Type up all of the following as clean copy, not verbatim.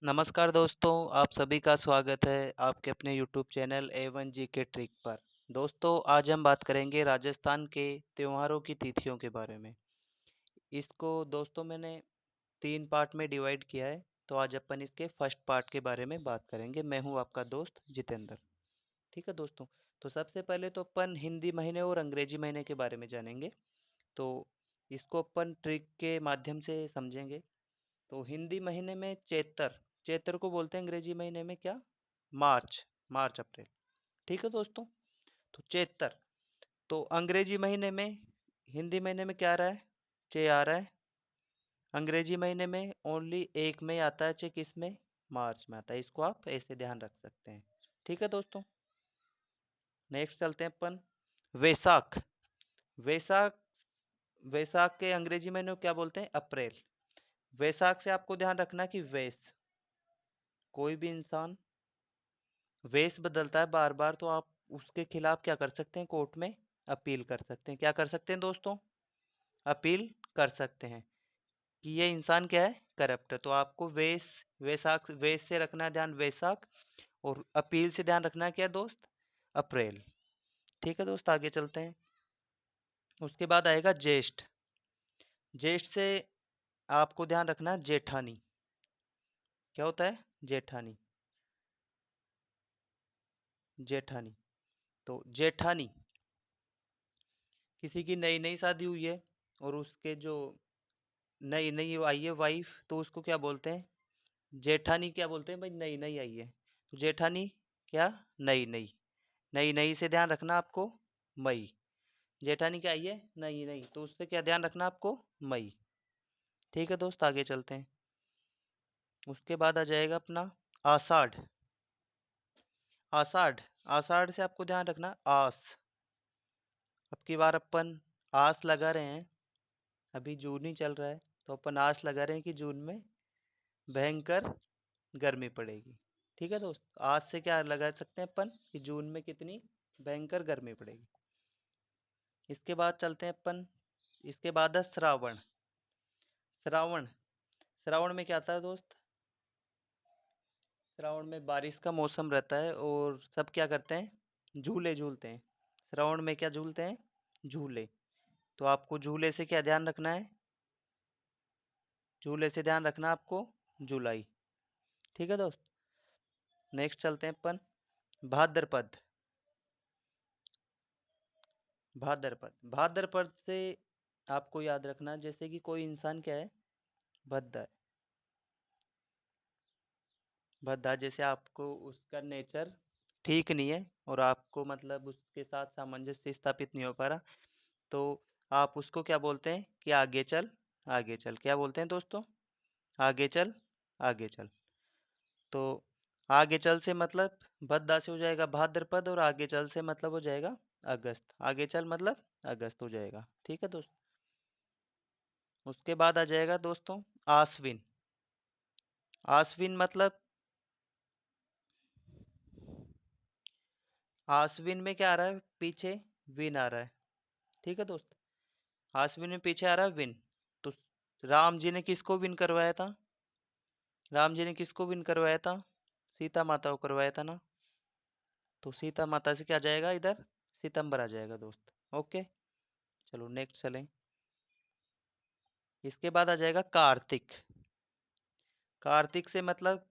नमस्कार दोस्तों, आप सभी का स्वागत है आपके अपने यूट्यूब चैनल A1 जी के ट्रिक पर। दोस्तों, आज हम बात करेंगे राजस्थान के त्योहारों की तिथियों के बारे में। इसको दोस्तों मैंने 3 पार्ट में डिवाइड किया है, तो आज अपन इसके फर्स्ट पार्ट के बारे में बात करेंगे। मैं हूँ आपका दोस्त जितेंद्र। ठीक है दोस्तों, तो सबसे पहले तो अपन हिंदी महीने और अंग्रेजी महीने के बारे में जानेंगे। तो इसको अपन ट्रिक के माध्यम से समझेंगे। तो हिंदी महीने में चैत्र, चैत्र को बोलते हैं अंग्रेजी महीने में क्या? मार्च, मार्च अप्रैल। ठीक है दोस्तों, तो चैत्र। तो अंग्रेजी महीने में, हिंदी महीने में क्या आ रहा है? चे आ रहा है। अंग्रेजी महीने में ओनली एक में आता है चे, किस में? मार्च में आता है। इसको आप ऐसे ध्यान रख सकते हैं। ठीक है दोस्तों, नेक्स्ट चलते हैं अपन। वैसाख, वैसाख, वैसाख के अंग्रेजी महीने को क्या बोलते हैं? अप्रैल। वैसाख से आपको ध्यान रखना कि वेश, कोई भी इंसान वेश बदलता है बार बार, तो आप उसके खिलाफ क्या कर सकते हैं? कोर्ट में अपील कर सकते हैं। क्या कर सकते हैं दोस्तों? अपील कर सकते हैं कि ये इंसान क्या है? करप्ट है। तो आपको वेश, वैसाख, वेश से रखना है ध्यान वैसाख, और अपील से ध्यान रखना है क्या दोस्त? अप्रैल। ठीक है दोस्त, आगे चलते हैं। उसके बाद आएगा ज्येष्ठ। ज्येष्ठ से आपको ध्यान रखना है जेठानी। क्या होता है? जेठानी, जेठानी। तो जेठानी, किसी की नई नई शादी हुई है और उसके जो नई नई आई है वाइफ, तो उसको क्या बोलते हैं? जेठानी। क्या बोलते हैं भाई? नई नई आई है, तो जेठानी क्या? नई नई। नई नई से ध्यान रखना आपको मई। जेठानी क्या आई है? नई नई, तो उससे क्या ध्यान रखना आपको? मई। ठीक है दोस्त, आगे चलते हैं। उसके बाद आ जाएगा अपना आषाढ़। आषाढ़, आषाढ़ से आपको ध्यान रखना आस। अब की बार अपन आस लगा रहे हैं, अभी जून ही चल रहा है, तो अपन आस लगा रहे हैं कि जून में भयंकर गर्मी पड़ेगी। ठीक है दोस्त, आज से क्या लगा सकते हैं अपन कि जून में कितनी भयंकर गर्मी पड़ेगी। इसके बाद चलते हैं अपन, इसके बाद है श्रावण। श्रावण, श्रावण में क्या आता है दोस्त? श्रावण में बारिश का मौसम रहता है और सब क्या करते हैं? झूले झूलते हैं। श्रावण में क्या झूलते हैं? झूले। तो आपको झूले से क्या ध्यान रखना है? झूले से ध्यान रखना आपको जुलाई। ठीक है दोस्त, नेक्स्ट चलते हैं अपन भाद्रपद। भाद्रपद, भाद्रपद से आपको याद रखना, जैसे कि कोई इंसान क्या है? भद्दा है। भद्दा, जैसे आपको उसका नेचर ठीक नहीं है और आपको मतलब उसके साथ सामंजस्य स्थापित नहीं हो पा रहा, तो आप उसको क्या बोलते हैं? कि आगे चल, आगे चल। क्या बोलते हैं दोस्तों? आगे चल, आगे चल। तो आगे चल से मतलब भद्दा से हो जाएगा भाद्रपद, और आगे चल से मतलब हो जाएगा अगस्त। आगे चल मतलब अगस्त हो जाएगा। ठीक है दोस्त, उसके बाद आ जाएगा दोस्तों आश्विन। आश्विन मतलब, आश्विन में क्या आ रहा है? पीछे विन आ रहा है। ठीक है दोस्त, आश्विन में पीछे आ रहा है विन। तो राम जी ने किसको विन करवाया था? राम जी ने किसको विन करवाया था? सीता माता को करवाया था ना। तो सीता माता से क्या आ जाएगा इधर? सितंबर आ जाएगा दोस्त। ओके, चलो नेक्स्ट चलें। इसके बाद आ जाएगा कार्तिक। कार्तिक से मतलब,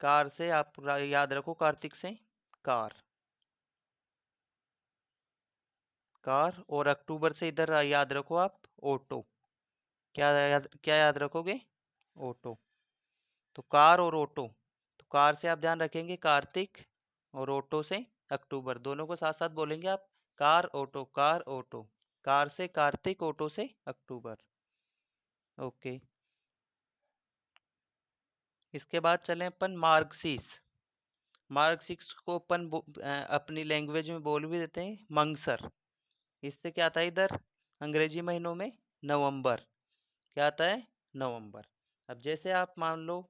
कार से आप याद रखो, कार्तिक से कार, कार। और अक्टूबर से इधर याद रखो आप ऑटो। क्या याद रखोगे? ऑटो। तो कार और ऑटो। तो कार से आप ध्यान रखेंगे कार्तिक, और ऑटो से अक्टूबर। दोनों को साथ साथ बोलेंगे आप, car auto, car auto. Car से कार्तिक, ऑटो से अक्टूबर। ओके, इसके बाद चलें अपन मार्गशीर्ष। मार्गशीर्ष को अपन अपनी लैंग्वेज में बोल भी देते हैं मंगसर। इससे क्या आता है इधर? अंग्रेजी महीनों में नवंबर। क्या आता है? नवंबर। अब जैसे आप मान लो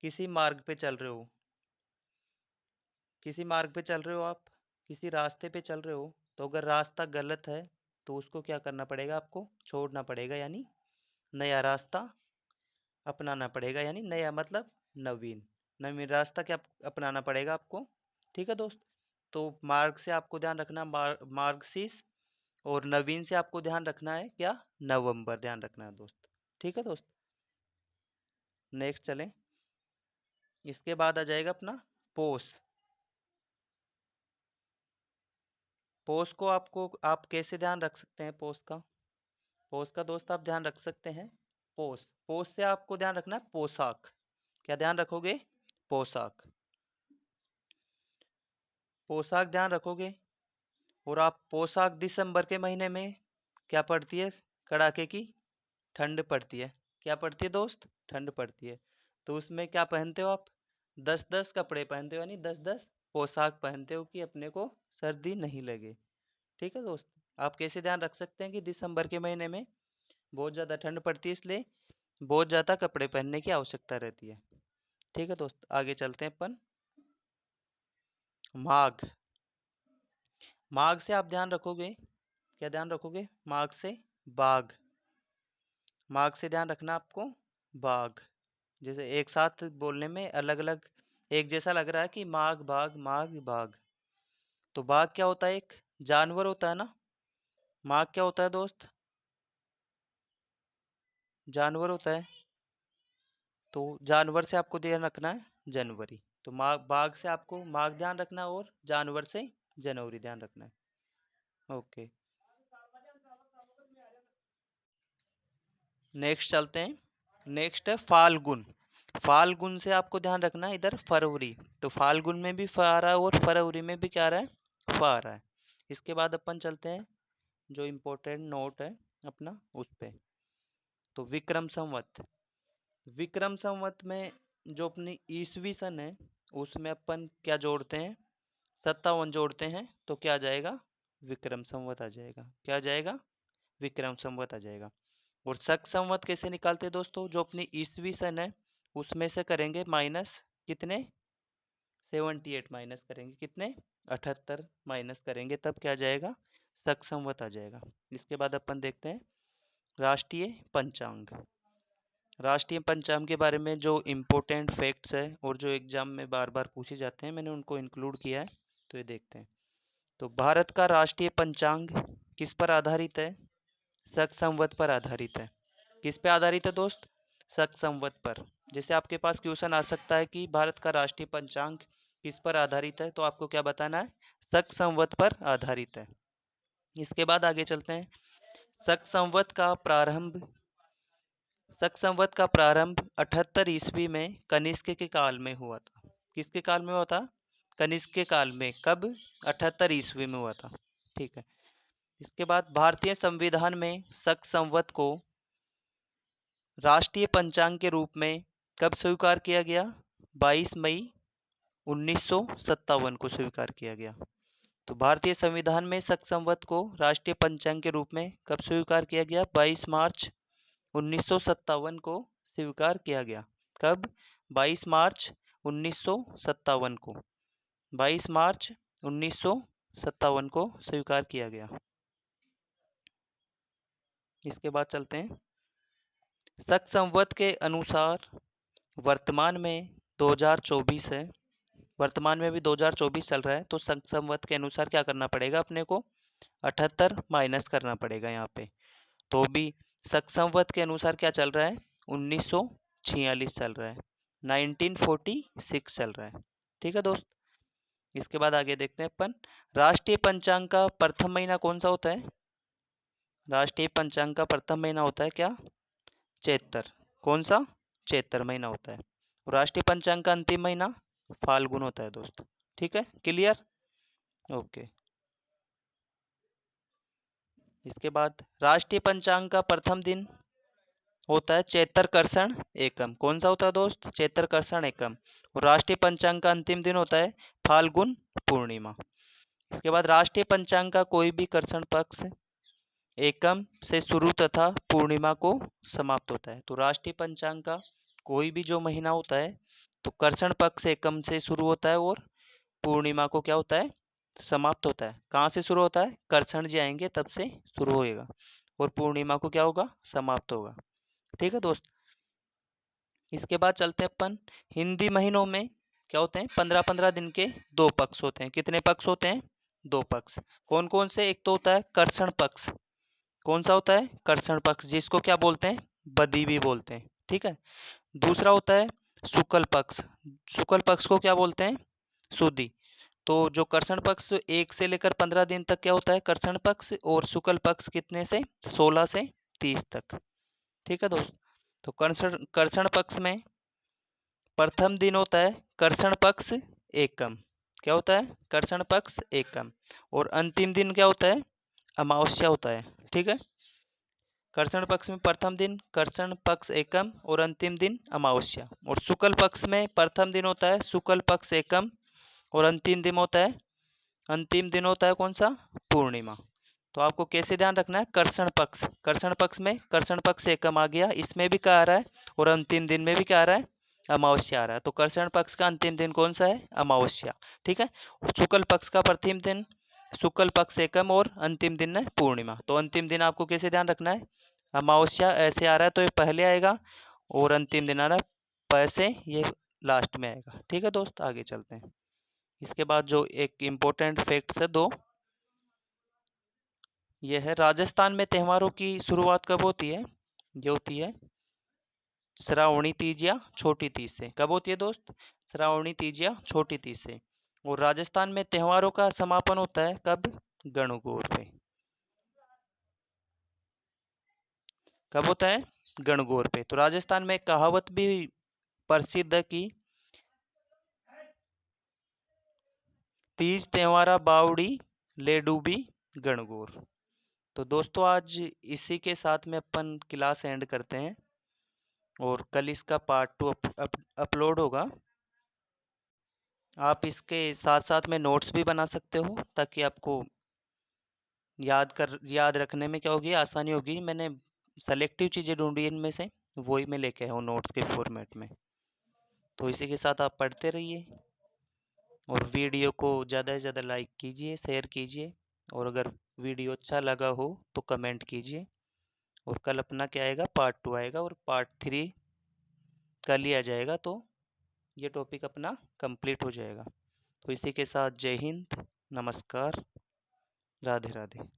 किसी मार्ग पे चल रहे हो, किसी मार्ग पे चल रहे हो आप, किसी रास्ते पे चल रहे हो, तो अगर रास्ता गलत है तो उसको क्या करना पड़ेगा? आपको छोड़ना पड़ेगा, यानी नया रास्ता अपनाना पड़ेगा। यानी नया मतलब नवीन। नवीन रास्ता क्या अपनाना पड़ेगा आपको। ठीक है दोस्त। तो मार्ग से आपको ध्यान रखना मार्गशीर्ष, और नवीन से आपको ध्यान रखना है क्या, नवंबर ध्यान रखना है दोस्त। ठीक है दोस्त। नेक्स्ट चलें। इसके बाद आ जाएगा अपना पोष। पोष को आपको आप कैसे ध्यान रख सकते हैं पोष का। पोष का दोस्त आप ध्यान रख सकते हैं। पोष पोष से आपको ध्यान रखना है पोशाक। क्या ध्यान रखोगे, पोशाक। पोशाक ध्यान रखोगे। और आप पोशाक दिसंबर के महीने में क्या पड़ती है, कड़ाके की ठंड पड़ती है। क्या पड़ती है दोस्त, ठंड पड़ती है। तो उसमें क्या पहनते हो आप, 10-10 कपड़े पहनते हो, यानी 10-10 पोशाक पहनते हो कि अपने को सर्दी नहीं लगे। ठीक है दोस्त। आप कैसे ध्यान रख सकते हैं कि दिसंबर के महीने में बहुत ज़्यादा ठंड पड़ती है, इसलिए बहुत ज़्यादा कपड़े पहनने की आवश्यकता रहती है। ठीक है दोस्त, आगे चलते हैं अपन। माघ। माघ से आप ध्यान रखोगे, क्या ध्यान रखोगे, माघ से बाघ। माघ से ध्यान रखना आपको बाघ। जैसे एक साथ बोलने में अलग अलग एक जैसा लग रहा है कि माघ बाघ माघ बाघ। तो बाघ क्या होता है, एक जानवर होता है ना। माघ क्या होता है दोस्त, जानवर होता है। तो जानवर से आपको ध्यान रखना है जनवरी। तो माघ, बाघ से आपको माघ ध्यान रखना है, और जानवर से जनवरी ध्यान रखना है। ओके। नेक्स्ट चलते हैं। नेक्स्ट है फाल्गुन। फाल्गुन से आपको ध्यान रखना है इधर फरवरी। तो फाल्गुन में भी फ आ रहा है, और फरवरी में भी क्या आ रहा है, फ आ रहा है। इसके बाद अपन चलते हैं जो इम्पोर्टेंट नोट है अपना उस पे। तो विक्रम संवत। विक्रम संवत में जो अपनी ईसवी सन है, उसमें अपन क्या जोड़ते हैं, 57 जोड़ते हैं, तो क्या आ जाएगा, विक्रम संवत आ जाएगा। क्या आ जाएगा, विक्रम संवत आ जाएगा। और शक संवत कैसे निकालते हैं दोस्तों, जो अपनी ईसवी सन है उसमें से करेंगे माइनस कितने, 78 माइनस करेंगे कितने, 78 माइनस करेंगे, तब क्या आ जाएगा, शक संवत आ जाएगा। इसके बाद अपन देखते हैं राष्ट्रीय पंचांग। राष्ट्रीय पंचांग के बारे में जो इम्पोर्टेंट फैक्ट्स है और जो एग्जाम में बार बार पूछे जाते हैं, मैंने उनको इंक्लूड किया है। तो ये देखते हैं। तो भारत का राष्ट्रीय पंचांग किस पर आधारित है, शक संवत पर आधारित है। किस पे आधारित है दोस्त, शक संवत पर। जैसे आपके पास क्वेश्चन आ सकता है कि भारत का राष्ट्रीय पंचांग किस पर आधारित है, तो आपको क्या बताना है, शक संवत पर आधारित है। इसके बाद आगे चलते हैं। शक संवत का प्रारंभ, शक संवत का प्रारंभ 78 ईस्वी में कनिष्क के काल में हुआ था। किसके काल में हुआ था, कनिष्क के काल में। कब, 78 ईस्वी में हुआ था। ठीक है। इसके बाद भारतीय संविधान में शक संवत को राष्ट्रीय पंचांग के रूप में कब स्वीकार किया गया, 22 मई 1957 को स्वीकार किया गया। तो भारतीय संविधान में शक संवत को राष्ट्रीय पंचांग के रूप में कब स्वीकार किया गया, 22 मार्च 1957 को स्वीकार किया गया। कब, 22 मार्च 1957 को, 22 मार्च 1957 को स्वीकार किया गया। इसके बाद चलते हैं। शक संवत के अनुसार वर्तमान में 2024 है, वर्तमान में भी 2024 चल रहा है, तो शक संवत के अनुसार क्या करना पड़ेगा अपने को, 78 माइनस करना पड़ेगा यहाँ पे। तो भी शक संवत के अनुसार क्या चल रहा है, 1946 चल रहा है, 1946 चल रहा है। ठीक है दोस्त। इसके बाद आगे देखते हैं अपन। राष्ट्रीय पंचांग का प्रथम महीना कौन सा होता है, राष्ट्रीय पंचांग का प्रथम महीना होता है क्या, चैत्र। कौन सा, चैत्र महीना होता है। और राष्ट्रीय पंचांग का अंतिम महीना फाल्गुन होता है दोस्त। ठीक है, क्लियर, ओके। इसके बाद राष्ट्रीय पंचांग का प्रथम दिन होता है चैत्र कर्षण एकम। कौन सा होता है दोस्त, चैत्र कर्षण एकम। और राष्ट्रीय पंचांग का अंतिम दिन होता है फाल्गुन पूर्णिमा। इसके बाद राष्ट्रीय पंचांग का कोई भी कर्षण पक्ष एकम से शुरू तथा पूर्णिमा को समाप्त होता है। तो राष्ट्रीय पंचांग का कोई भी जो महीना होता है, तो कर्षण पक्ष एकम से शुरू होता है, और पूर्णिमा को क्या होता है, समाप्त होता है। कहाँ से शुरू होता है, कर्षण जी आएंगे तब से शुरू होएगा, और पूर्णिमा को क्या होगा, समाप्त होगा। ठीक है दोस्त। इसके बाद चलते हैं अपन हिंदी महीनों में क्या होते हैं, 15-15 दिन के 2 पक्ष होते हैं। कितने पक्ष होते हैं? 2 पक्ष। कौन कौन से? एक तो होता है कर्षण पक्ष। कौन सा होता है? कर्षण पक्ष, जिसको क्या बोलते हैं? बदी भी बोलते हैं। ठीक है। दूसरा होता है शुक्ल पक्ष। शुक्ल पक्ष को क्या बोलते हैं? सुदी। तो जो कर्षण पक्ष 1 से लेकर 15 दिन तक क्या होता है? कर्षण पक्ष। और शुक्ल पक्ष कितने से? 16 से 30 तक। ठीक है दोस्त। तो कर्षण कर्षण पक्ष में प्रथम दिन होता है कर्षण पक्ष एकम। क्या होता है? कर्षण पक्ष एकम। और अंतिम दिन क्या होता है? अमावस्या होता है। ठीक है। कर्षण पक्ष में प्रथम दिन कर्षण पक्ष एकम और अंतिम दिन अमावस्या। और शुक्ल पक्ष में प्रथम दिन होता है शुक्ल पक्ष एकम और अंतिम दिन होता है कौन सा? पूर्णिमा। तो आपको कैसे ध्यान रखना है? कर्षण पक्ष में कर्षण पक्ष एकम आ गया, इसमें भी क्या आ रहा है? और अंतिम दिन में भी क्या आ रहा है? अमावस्या आ रहा है। तो कर्षण पक्ष का अंतिम दिन कौन सा है? अमावस्या। ठीक है। और शुक्ल पक्ष का प्रथम दिन शुक्ल पक्ष एकम और अंतिम दिन है पूर्णिमा। तो अंतिम दिन आपको कैसे ध्यान रखना है? अमावस्या ऐसे आ रहा है तो ये पहले आएगा, और अंतिम दिन आ रहा है पैसे, ये लास्ट में आएगा। ठीक है दोस्त, आगे चलते हैं। इसके बाद जो एक इम्पोर्टेंट फैक्ट्स है दो, ये है राजस्थान में त्योहारों की शुरुआत कब होती है? ये होती है श्रावणी तीज या छोटी तीज से। कब होती है दोस्त? श्रावणी तीज या छोटी तीज से। और राजस्थान में त्योहारों का समापन होता है कब? गणगौर पे। कब होता है? गणगौर पे। तो राजस्थान में कहावत भी प्रसिद्ध है कि तीज त्योहारा बावड़ी ले डूबी गणगौर। तो दोस्तों आज इसी के साथ में अपन क्लास एंड करते हैं, और कल इसका पार्ट 2 अपलोड होगा। आप इसके साथ साथ में नोट्स भी बना सकते हो, ताकि आपको याद रखने में क्या होगी? आसानी होगी। मैंने सेलेक्टिव चीज़ें ढूंढी इनमें से, वही मैं लेके आया हूँ नोट्स के फॉर्मेट में। तो इसी के साथ आप पढ़ते रहिए, और वीडियो को ज़्यादा से ज़्यादा लाइक कीजिए, शेयर कीजिए, और अगर वीडियो अच्छा लगा हो तो कमेंट कीजिए। और कल अपना क्या आएगा? पार्ट 2 आएगा, और पार्ट 3 कल ही आ जाएगा। तो ये टॉपिक अपना कंप्लीट हो जाएगा। तो इसी के साथ जय हिंद, नमस्कार, राधे राधे।